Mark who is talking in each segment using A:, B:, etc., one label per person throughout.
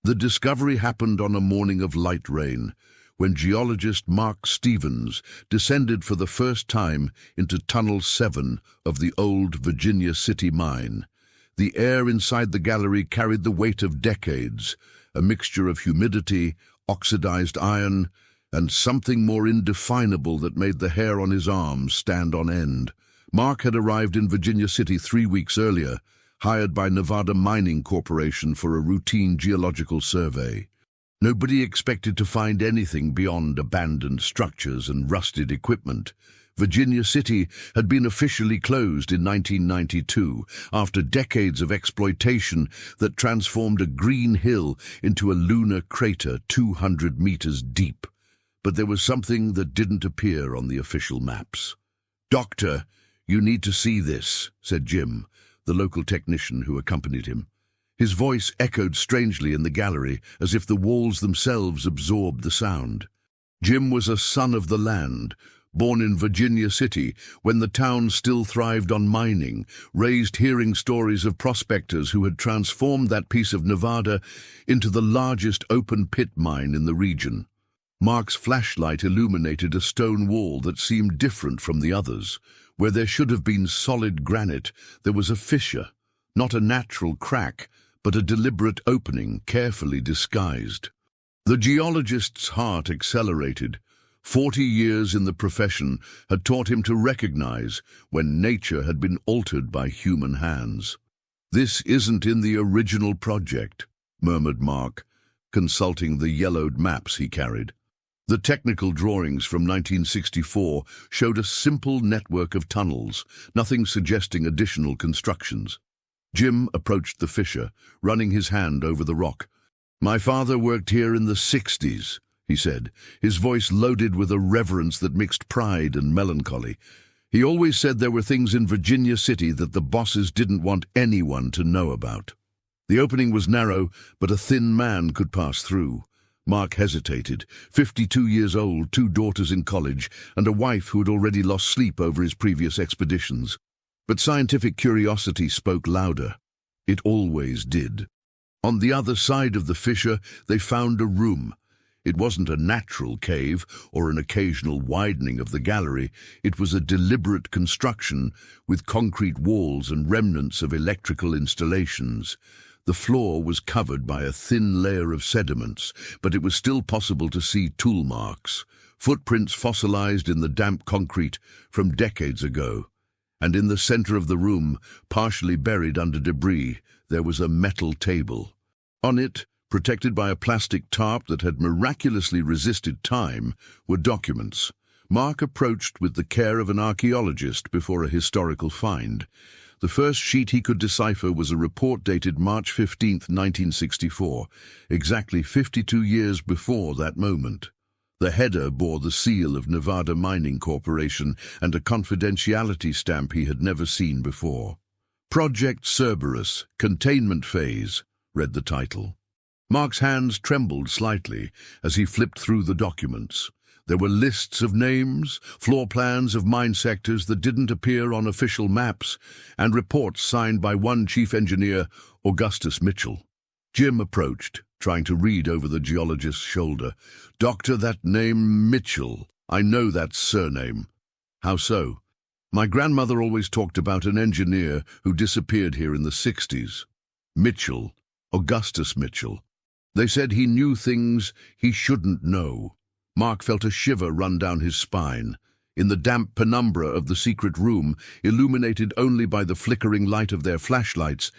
A: The discovery happened on a morning of light rain, when geologist Mark Stevens descended for the first time into Tunnel 7 of the old Virginia City mine. The air inside the gallery carried the weight of decades, a mixture of humidity, oxidized iron, and something more indefinable that made the hair on his arms stand on end. Mark had arrived in Virginia City 3 weeks earlier, hired by Nevada Mining Corporation for a routine geological survey. Nobody expected to find anything beyond abandoned structures and rusted equipment. Virginia City had been officially closed in 1992 after decades of exploitation that transformed a green hill into a lunar crater 200 meters deep. But there was something that didn't appear on the official maps. "Doctor, you need to see this," said Jim, the local technician who accompanied him. His voice echoed strangely in the gallery, as if the walls themselves absorbed the sound. Jim was a son of the land, born in Virginia City when the town still thrived on mining, raised hearing stories of prospectors who had transformed that piece of Nevada into the largest open-pit mine in the region. Mark's flashlight illuminated a stone wall that seemed different from the others. Where there should have been solid granite, there was a fissure, not a natural crack, but a deliberate opening, carefully disguised. The geologist's heart accelerated. 40 years in the profession had taught him to recognize when nature had been altered by human hands. "This isn't in the original project," murmured Mark, consulting the yellowed maps he carried. The technical drawings from 1964 showed a simple network of tunnels, nothing suggesting additional constructions. Jim approached the fissure, running his hand over the rock. "My father worked here in the 60s, he said, his voice loaded with a reverence that mixed pride and melancholy. He always said there were things in Virginia City that the bosses didn't want anyone to know about. The opening was narrow, but a thin man could pass through." Mark hesitated, 52 years old, 2 daughters in college, and a wife who had already lost sleep over his previous expeditions. But scientific curiosity spoke louder. It always did. On the other side of the fissure, they found a room. It wasn't a natural cave or an occasional widening of the gallery. It was a deliberate construction with concrete walls and remnants of electrical installations. The floor was covered by a thin layer of sediments, but it was still possible to see tool marks, footprints fossilized in the damp concrete from decades ago. And in the center of the room, partially buried under debris, there was a metal table. On it, protected by a plastic tarp that had miraculously resisted time, were documents. Mark approached with the care of an archaeologist before a historical find. The first sheet he could decipher was a report dated March 15, 1964, exactly 52 years before that moment. The header bore the seal of Nevada Mining Corporation and a confidentiality stamp he had never seen before. "Project Cerberus, Containment Phase," read the title. Mark's hands trembled slightly as he flipped through the documents. There were lists of names, floor plans of mine sectors that didn't appear on official maps, and reports signed by one chief engineer, Augustus Mitchell. Jim approached, trying to read over the geologist's shoulder. "Doctor, that name Mitchell. I know that surname." "How so?" "My grandmother always talked about an engineer who disappeared here in the 60s. Mitchell, Augustus Mitchell. They said he knew things he shouldn't know." Mark felt a shiver run down his spine. In the damp penumbra of the secret room, illuminated only by the flickering light of their flashlights,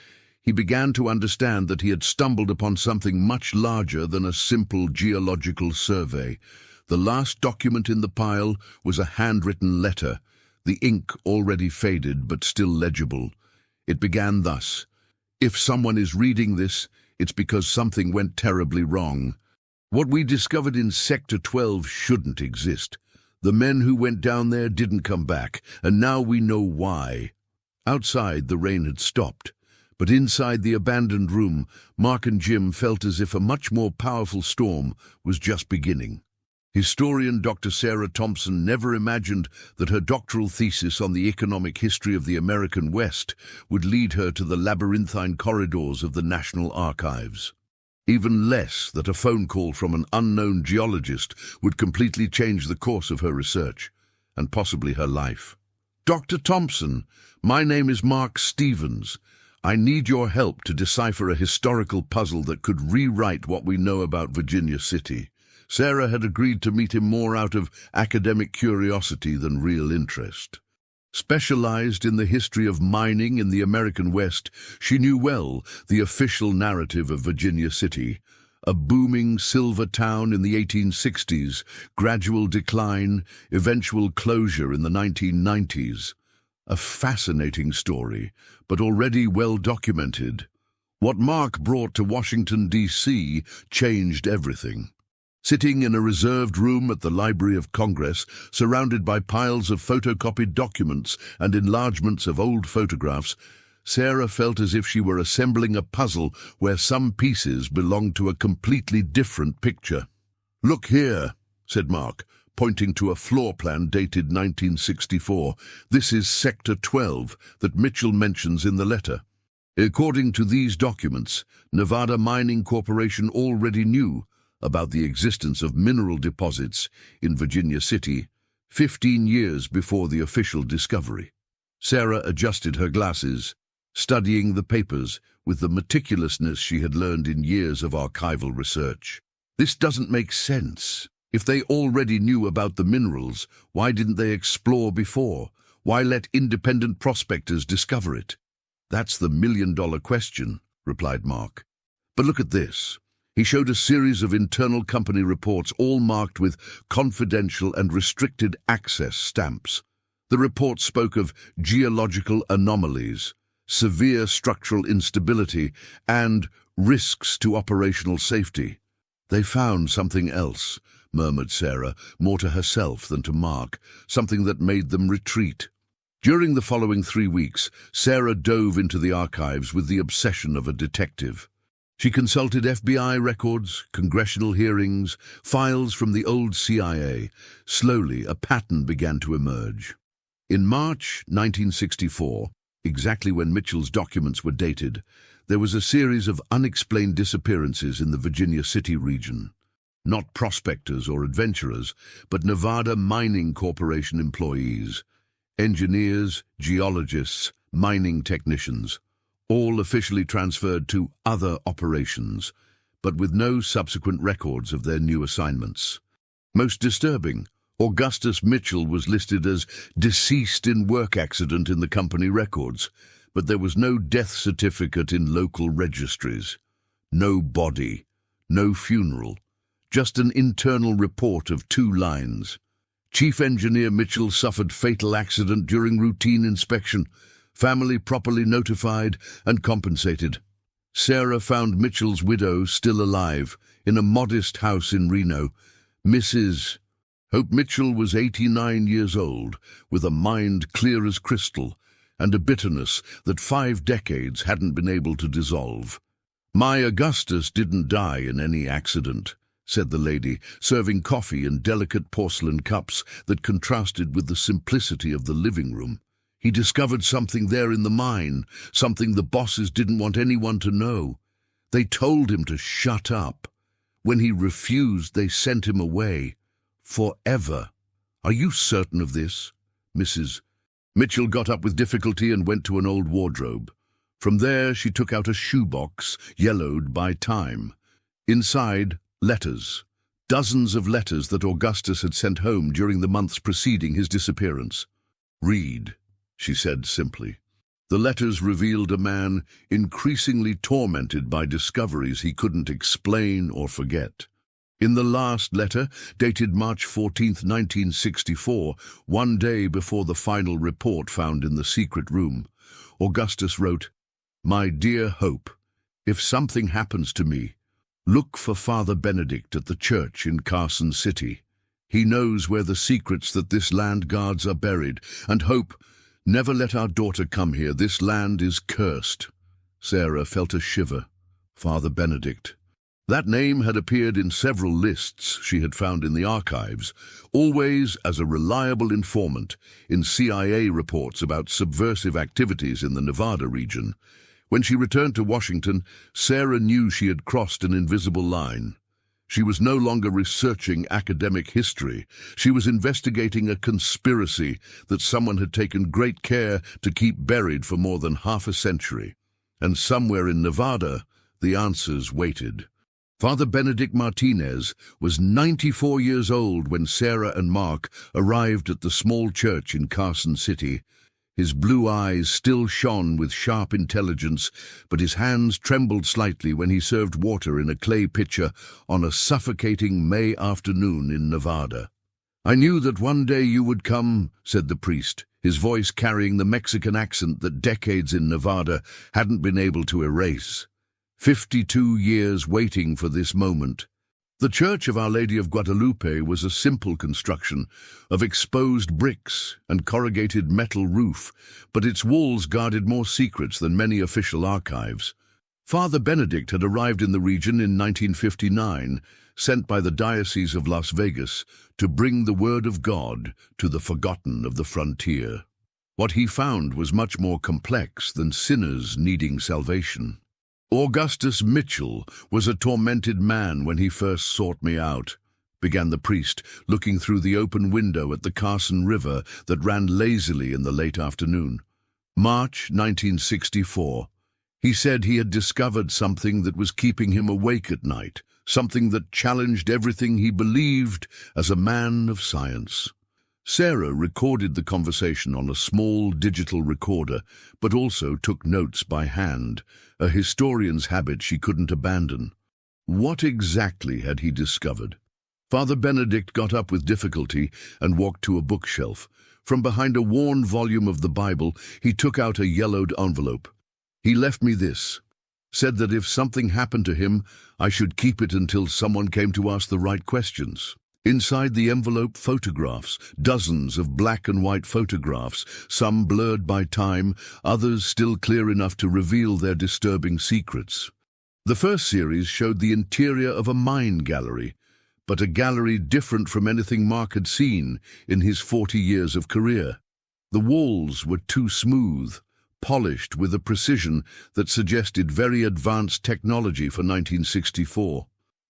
A: he began to understand that he had stumbled upon something much larger than a simple geological survey. The last document in the pile was a handwritten letter, the ink already faded but still legible. It began thus: "If someone is reading this, it's because something went terribly wrong. What we discovered in Sector 12 shouldn't exist. The men who went down there didn't come back, and now we know why." Outside, the rain had stopped, but inside the abandoned room, Mark and Jim felt as if a much more powerful storm was just beginning. Historian Dr. Sarah Thompson never imagined that her doctoral thesis on the economic history of the American West would lead her to the labyrinthine corridors of the National Archives. Even less that a phone call from an unknown geologist would completely change the course of her research, and possibly her life. "Dr. Thompson, my name is Mark Stevens. I need your help to decipher a historical puzzle that could rewrite what we know about Virginia City." Sarah had agreed to meet him more out of academic curiosity than real interest. Specialized in the history of mining in the American West, she knew well the official narrative of Virginia City. A booming silver town in the 1860s, gradual decline, eventual closure in the 1990s. A fascinating story, but already well documented. What Mark brought to Washington, D.C. changed everything. Sitting in a reserved room at the Library of Congress, surrounded by piles of photocopied documents and enlargements of old photographs, Sarah felt as if she were assembling a puzzle where some pieces belonged to a completely different picture. "Look here," said Mark, pointing to a floor plan dated 1964. "This is Sector 12 that Mitchell mentions in the letter. According to these documents, Nevada Mining Corporation already knew about the existence of mineral deposits in Virginia City 15 years before the official discovery." Sarah adjusted her glasses, studying the papers with the meticulousness she had learned in years of archival research. "This doesn't make sense. If they already knew about the minerals, why didn't they explore before? Why let independent prospectors discover it?" "That's the million-dollar question," replied Mark. "But look at this." He showed a series of internal company reports, all marked with confidential and restricted access stamps. The reports spoke of geological anomalies, severe structural instability, and risks to operational safety. "They found something else," murmured Sarah, more to herself than to Mark, "something that made them retreat." During the following 3 weeks, Sarah dove into the archives with the obsession of a detective. She consulted FBI records, congressional hearings, files from the old CIA. Slowly, a pattern began to emerge. In March 1964, exactly when Mitchell's documents were dated, there was a series of unexplained disappearances in the Virginia City region. Not prospectors or adventurers, but Nevada Mining Corporation employees, engineers, geologists, mining technicians, all officially transferred to other operations, but with no subsequent records of their new assignments. Most disturbing, Augustus Mitchell was listed as deceased in work accident in the company records, but there was no death certificate in local registries. No body, no funeral, just an internal report of 2 lines. Chief Engineer Mitchell suffered fatal accident during routine inspection. Family properly notified and compensated. Sarah found Mitchell's widow still alive in a modest house in Reno. Mrs. Hope Mitchell was 89 years old, with a mind clear as crystal and a bitterness that 5 decades hadn't been able to dissolve. "My Augustus didn't die in any accident," said the lady, serving coffee in delicate porcelain cups that contrasted with the simplicity of the living room. "He discovered something there in the mine, something the bosses didn't want anyone to know. They told him to shut up. When he refused, they sent him away. Forever." "Are you certain of this, Mrs.?" Mitchell got up with difficulty and went to an old wardrobe. From there she took out a shoebox, yellowed by time. Inside, letters. Dozens of letters that Augustus had sent home during the months preceding his disappearance. "Read," she said simply. The letters revealed a man increasingly tormented by discoveries he couldn't explain or forget. In the last letter, dated March 14, 1964, 1 day before the final report found in the secret room, Augustus wrote, "My dear Hope, if something happens to me, look for Father Benedict at the church in Carson City. He knows where the secrets that this land guards are buried, and Hope, never let our daughter come here. This land is cursed." Sarah felt a shiver. Father Benedict. That name had appeared in several lists she had found in the archives, always as a reliable informant in CIA reports about subversive activities in the Nevada region. When she returned to Washington, Sarah knew she had crossed an invisible line. She was no longer researching academic history. She was investigating a conspiracy that someone had taken great care to keep buried for more than half a century. And somewhere in Nevada, the answers waited. Father Benedict Martinez was 94 years old when Sarah and Mark arrived at the small church in Carson City. His blue eyes still shone with sharp intelligence, but his hands trembled slightly when he served water in a clay pitcher on a suffocating May afternoon in Nevada. "I knew that one day you would come," said the priest, his voice carrying the Mexican accent that decades in Nevada hadn't been able to erase. 52 years waiting for this moment. The Church of Our Lady of Guadalupe was a simple construction of exposed bricks and corrugated metal roof, but its walls guarded more secrets than many official archives. Father Benedict had arrived in the region in 1959, sent by the Diocese of Las Vegas to bring the Word of God to the forgotten of the frontier. What he found was much more complex than sinners needing salvation. "Augustus Mitchell was a tormented man when he first sought me out," began the priest, looking through the open window at the Carson River that ran lazily in the late afternoon. "March 1964. He said he had discovered something that was keeping him awake at night, something that challenged everything he believed as a man of science." Sarah recorded the conversation on a small digital recorder, but also took notes by hand, a historian's habit she couldn't abandon. What exactly had he discovered? Father Benedict got up with difficulty and walked to a bookshelf. From behind a worn volume of the Bible, he took out a yellowed envelope. "He left me this. Said that if something happened to him, I should keep it until someone came to ask the right questions." Inside the envelope, photographs, dozens of black and white photographs, some blurred by time, others still clear enough to reveal their disturbing secrets. The first series showed the interior of a mine gallery, but a gallery different from anything Mark had seen in his 40 years of career. The walls were too smooth, polished with a precision that suggested very advanced technology for 1964.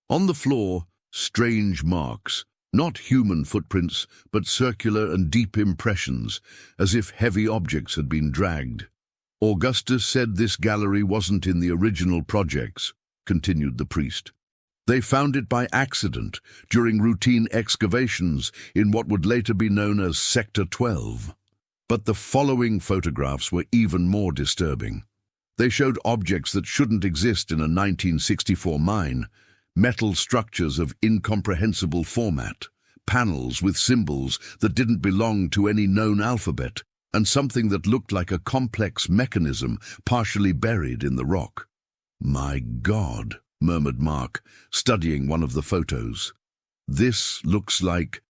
A: On the floor, strange marks, not human footprints, but circular and deep impressions, as if heavy objects had been dragged. "Augustus said this gallery wasn't in the original projects," continued the priest. "They found it by accident during routine excavations in what would later be known as Sector 12. But the following photographs were even more disturbing. They showed objects that shouldn't exist in a 1964 mine, metal structures of incomprehensible format, panels with symbols that didn't belong to any known alphabet, and something that looked like a complex mechanism partially buried in the rock. "My God," murmured Mark, studying one of the photos. "This looks like—"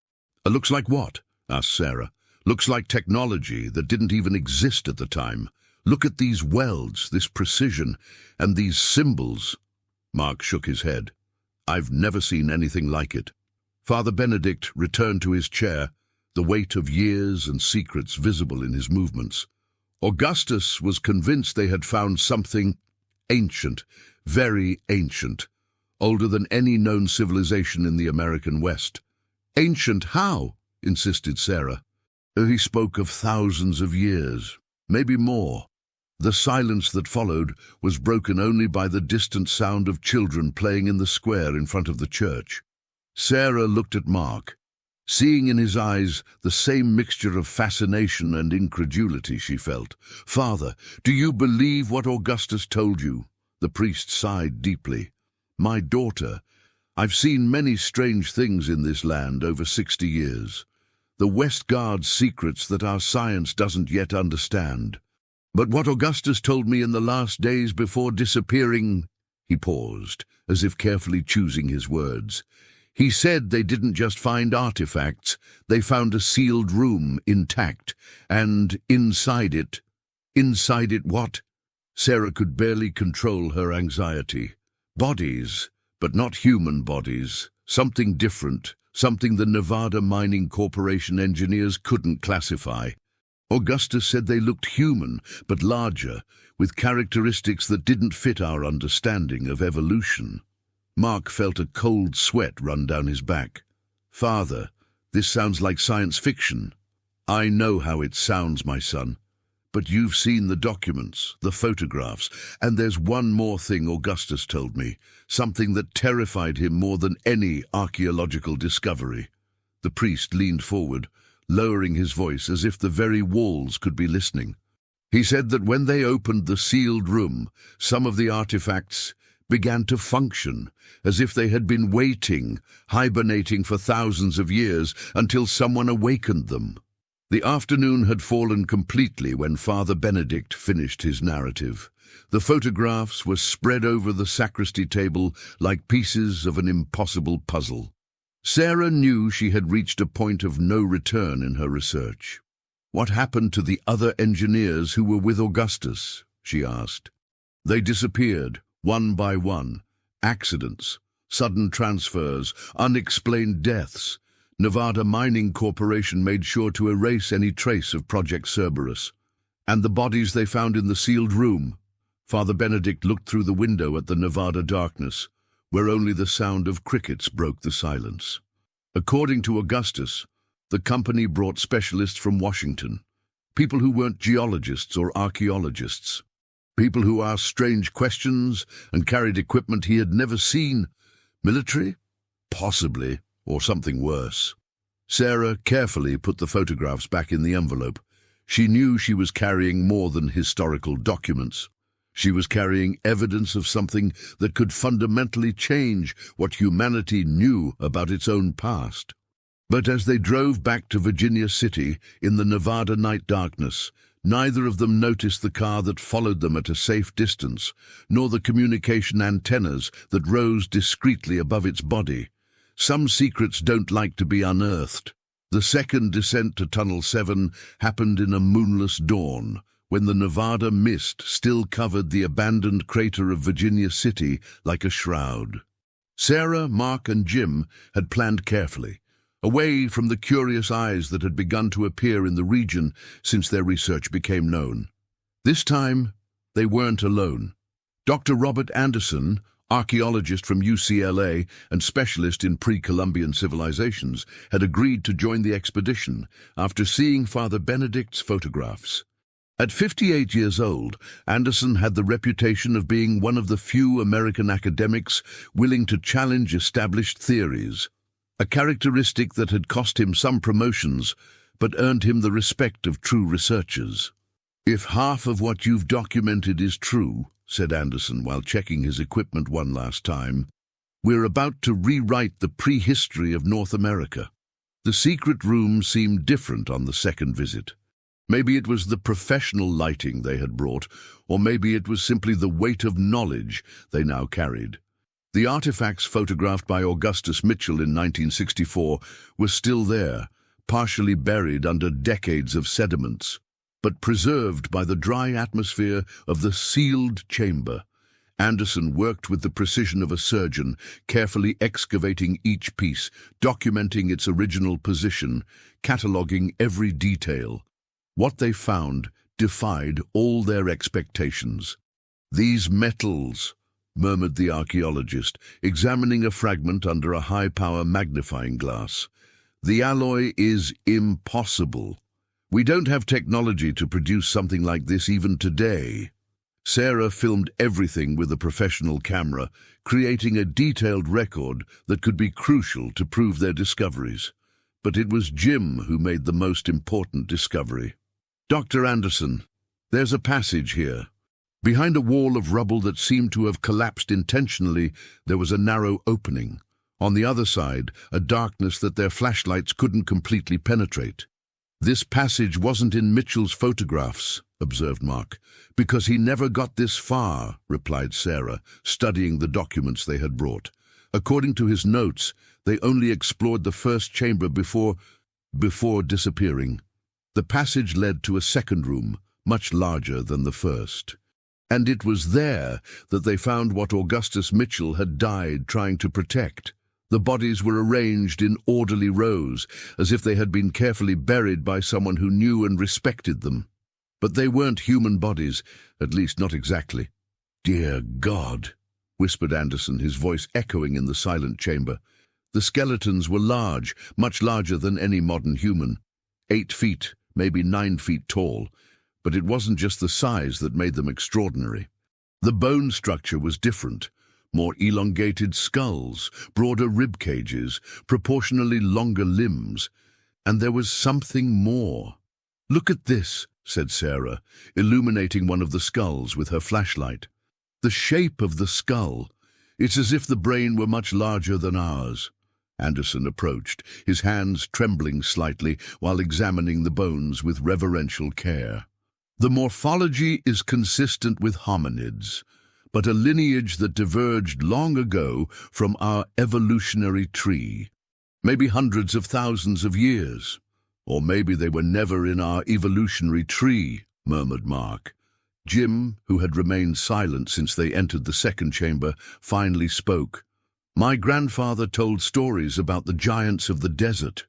A: "Looks like what?" asked Sarah. "Looks like technology that didn't even exist at the time. Look at these welds, this precision, and these symbols." Mark shook his head. "I've never seen anything like it." Father Benedict returned to his chair, the weight of years and secrets visible in his movements. Augustus was convinced they had found something ancient, very ancient, older than any known civilization in the American West. "Ancient how?" insisted Sarah. He spoke of thousands of years, maybe more. The silence that followed was broken only by the distant sound of children playing in the square in front of the church. Sarah looked at Mark, seeing in his eyes the same mixture of fascination and incredulity she felt. "Father, do you believe what Augustus told you?" The priest sighed deeply. "My daughter, I've seen many strange things in this land over 60 years. The West guards secrets that our science doesn't yet understand. But what Augustus told me in the last days before disappearing—" He paused, as if carefully choosing his words. "He said they didn't just find artifacts, they found a sealed room intact, and inside it—" "Inside it what?" Sarah could barely control her anxiety. "Bodies, but not human bodies. Something different, something the Nevada Mining Corporation engineers couldn't classify." Augustus said they looked human, but larger, with characteristics that didn't fit our understanding of evolution. Mark felt a cold sweat run down his back. "Father, this sounds like science fiction." "I know how it sounds, my son. But you've seen the documents, the photographs, and there's one more thing Augustus told me, something that terrified him more than any archaeological discovery." The priest leaned forward, lowering his voice as if the very walls could be listening. He said that when they opened the sealed room, some of the artifacts began to function, as if they had been waiting, hibernating for thousands of years until someone awakened them. The afternoon had fallen completely when Father Benedict finished his narrative. The photographs were spread over the sacristy table like pieces of an impossible puzzle. Sarah knew she had reached a point of no return in her research. "What happened to the other engineers who were with Augustus?" she asked. "They disappeared, one by one. Accidents, sudden transfers, unexplained deaths. Nevada Mining Corporation made sure to erase any trace of Project Cerberus. And the bodies they found in the sealed room." Father Benedict looked through the window at the Nevada darkness, where only the sound of crickets broke the silence. According to Augustus, the company brought specialists from Washington, people who weren't geologists or archaeologists, people who asked strange questions and carried equipment he had never seen. Military? Possibly, or something worse. Sarah carefully put the photographs back in the envelope. She knew she was carrying more than historical documents. She was carrying evidence of something that could fundamentally change what humanity knew about its own past. But as they drove back to Virginia City in the Nevada night darkness, neither of them noticed the car that followed them at a safe distance, nor the communication antennas that rose discreetly above its body. Some secrets don't like to be unearthed. The second descent to Tunnel 7 happened in a moonless dawn, when the Nevada mist still covered the abandoned crater of Virginia City like a shroud. Sarah, Mark, and Jim had planned carefully, away from the curious eyes that had begun to appear in the region since their research became known. This time, they weren't alone. Dr. Robert Anderson, archaeologist from UCLA and specialist in pre-Columbian civilizations, had agreed to join the expedition after seeing Father Benedict's photographs. At 58 years old, Anderson had the reputation of being one of the few American academics willing to challenge established theories, a characteristic that had cost him some promotions but earned him the respect of true researchers. "If half of what you've documented is true," said Anderson while checking his equipment one last time, "we're about to rewrite the prehistory of North America." The secret room seemed different on the second visit. Maybe it was the professional lighting they had brought, or maybe it was simply the weight of knowledge they now carried. The artifacts photographed by Augustus Mitchell in 1964 were still there, partially buried under decades of sediments, but preserved by the dry atmosphere of the sealed chamber. Anderson worked with the precision of a surgeon, carefully excavating each piece, documenting its original position, cataloging every detail. What they found defied all their expectations. "These metals," murmured the archaeologist, examining a fragment under a high-power magnifying glass. "The alloy is impossible. We don't have technology to produce something like this even today." Sarah filmed everything with a professional camera, creating a detailed record that could be crucial to prove their discoveries. But it was Jim who made the most important discovery. "Dr. Anderson, there's a passage here." Behind a wall of rubble that seemed to have collapsed intentionally, there was a narrow opening. On the other side, a darkness that their flashlights couldn't completely penetrate. "This passage wasn't in Mitchell's photographs," observed Mark. "Because he never got this far," replied Sarah, studying the documents they had brought. "According to his notes, they only explored the first chamber before disappearing. The passage led to a second room, much larger than the first. And it was there that they found what Augustus Mitchell had died trying to protect, The bodies were arranged in orderly rows, as if they had been carefully buried by someone who knew and respected them. But they weren't human bodies, at least not exactly. "Dear God," whispered Anderson, his voice echoing in the silent chamber. The skeletons were large, much larger than any modern human. 8 feet, maybe 9 feet tall. But it wasn't just the size that made them extraordinary. The bone structure was different. More elongated skulls, broader rib cages, proportionally longer limbs. And there was something more. "Look at this," said Sarah, illuminating one of the skulls with her flashlight. "The shape of the skull. It's as if the brain were much larger than ours." Anderson approached, his hands trembling slightly while examining the bones with reverential care. "The morphology is consistent with hominids, but a lineage that diverged long ago from our evolutionary tree. Maybe hundreds of thousands of years. Or maybe they were never in our evolutionary tree," murmured Mark. Jim, who had remained silent since they entered the second chamber, finally spoke. "My grandfather told stories about the giants of the desert.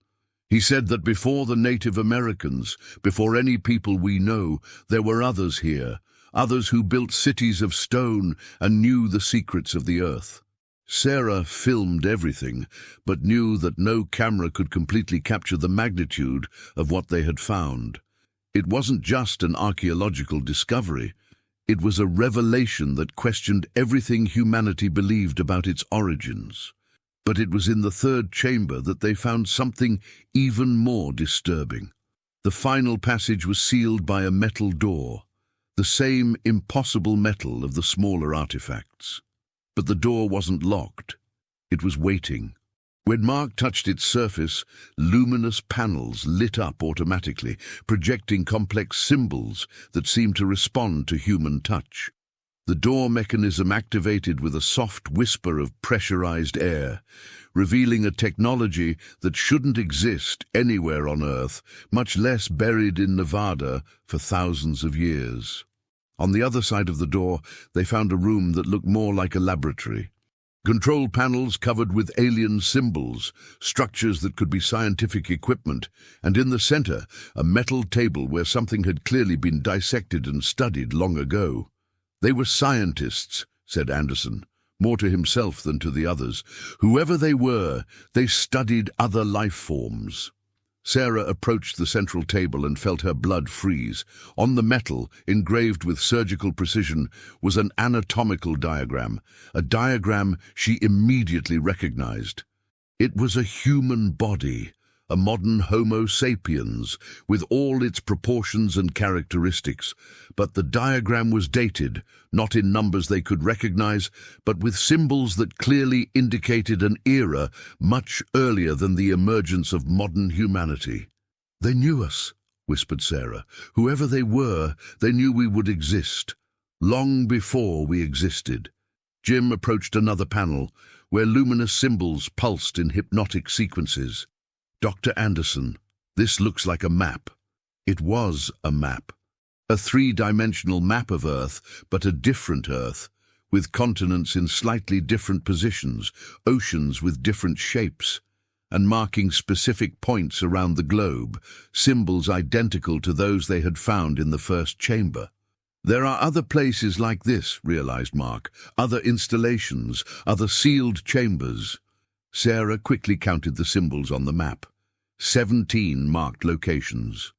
A: He said that before the Native Americans, before any people we know, there were others here, others who built cities of stone and knew the secrets of the earth." Sarah filmed everything, but knew that no camera could completely capture the magnitude of what they had found. It wasn't just an archaeological discovery. It was a revelation that questioned everything humanity believed about its origins. But it was in the third chamber that they found something even more disturbing. The final passage was sealed by a metal door, the same impossible metal of the smaller artifacts. But the door wasn't locked. It was waiting. When Mark touched its surface, luminous panels lit up automatically, projecting complex symbols that seemed to respond to human touch. The door mechanism activated with a soft whisper of pressurized air, revealing a technology that shouldn't exist anywhere on Earth, much less buried in Nevada for thousands of years. On the other side of the door, they found a room that looked more like a laboratory. Control panels covered with alien symbols, structures that could be scientific equipment, and in the center, a metal table where something had clearly been dissected and studied long ago. "They were scientists," said Anderson, more to himself than to the others. "Whoever they were, they studied other life forms." Sarah approached the central table and felt her blood freeze. On the metal, engraved with surgical precision, was an anatomical diagram, a diagram she immediately recognized. It was a human body, a modern Homo sapiens, with all its proportions and characteristics. But the diagram was dated, not in numbers they could recognize, but with symbols that clearly indicated an era much earlier than the emergence of modern humanity. "They knew us," whispered Sarah. "Whoever they were, they knew we would exist, long before we existed." Jim approached another panel, where luminous symbols pulsed in hypnotic sequences. "Dr. Anderson, this looks like a map." It was a map. A three-dimensional map of Earth, but a different Earth, with continents in slightly different positions, oceans with different shapes, and marking specific points around the globe, symbols identical to those they had found in the first chamber. "There are other places like this," realized Mark, "other installations, other sealed chambers." Sarah quickly counted the symbols on the map. 17 marked locations.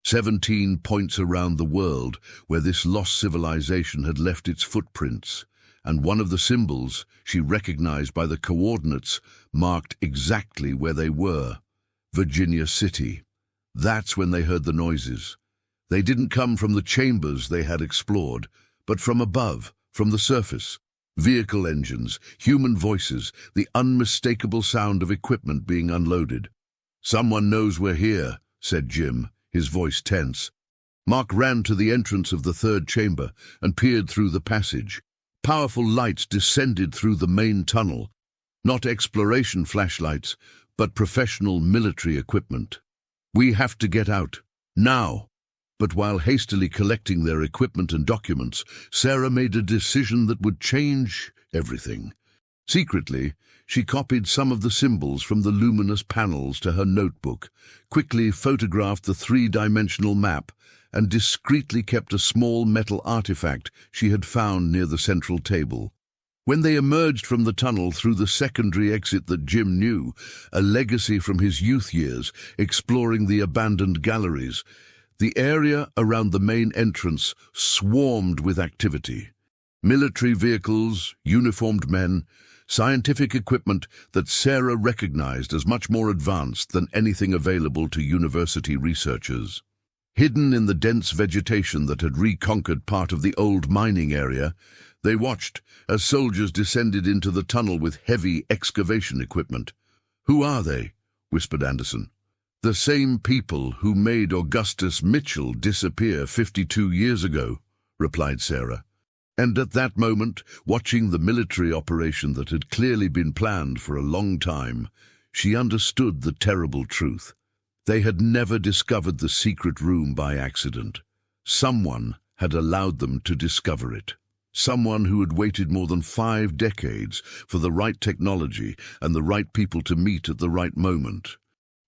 A: 17 points around the world where this lost civilization had left its footprints, and one of the symbols, she recognized by the coordinates, marked exactly where they were. Virginia City. That's when they heard the noises. They didn't come from the chambers they had explored, but from above, from the surface. Vehicle engines, human voices, the unmistakable sound of equipment being unloaded. "Someone knows we're here," said Jim, his voice tense. Mark ran to the entrance of the third chamber and peered through the passage. Powerful lights descended through the main tunnel, not exploration flashlights, but professional military equipment. "We have to get out, now." But while hastily collecting their equipment and documents, Sarah made a decision that would change everything. Secretly, she copied some of the symbols from the luminous panels to her notebook, quickly photographed the three-dimensional map, and discreetly kept a small metal artifact she had found near the central table. When they emerged from the tunnel through the secondary exit that Jim knew, a legacy from his youth years, exploring the abandoned galleries, the area around the main entrance swarmed with activity. Military vehicles, uniformed men, scientific equipment that Sarah recognized as much more advanced than anything available to university researchers. Hidden in the dense vegetation that had reconquered part of the old mining area, they watched as soldiers descended into the tunnel with heavy excavation equipment. "Who are they?" whispered Anderson. "The same people who made Augustus Mitchell disappear 52 years ago," replied Sarah. And at that moment, watching the military operation that had clearly been planned for a long time, she understood the terrible truth. They had never discovered the secret room by accident. Someone had allowed them to discover it. Someone who had waited more than 5 decades for the right technology and the right people to meet at the right moment.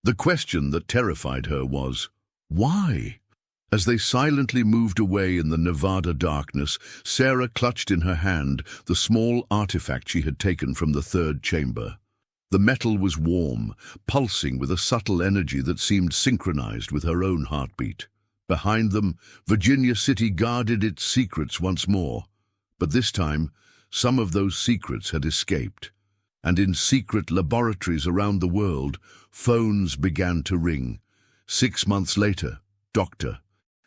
A: The question that terrified her was, why? As they silently moved away in the Nevada darkness, Sarah clutched in her hand the small artifact she had taken from the third chamber. The metal was warm, pulsing with a subtle energy that seemed synchronized with her own heartbeat. Behind them, Virginia City guarded its secrets once more. But this time, some of those secrets had escaped. And in secret laboratories around the world, phones began to ring. 6 months later, Dr.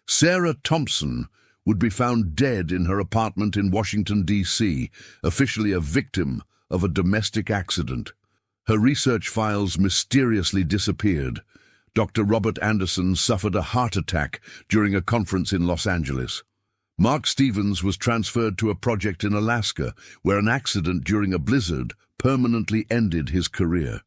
A: Sarah Thompson would be found dead in her apartment in Washington, D.C., officially a victim of a domestic accident. Her research files mysteriously disappeared. Dr. Robert Anderson suffered a heart attack during a conference in Los Angeles. Mark Stevens was transferred to a project in Alaska, where an accident during a blizzard permanently ended his career.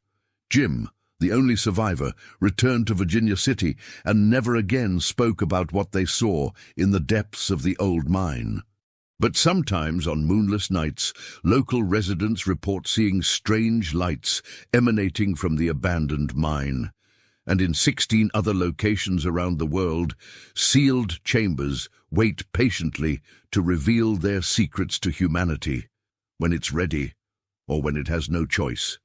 A: Jim, the only survivor, returned to Virginia City and never again spoke about what they saw in the depths of the old mine. But sometimes on moonless nights, local residents report seeing strange lights emanating from the abandoned mine. And in 16 other locations around the world, sealed chambers wait patiently to reveal their secrets to humanity, when it's ready or when it has no choice.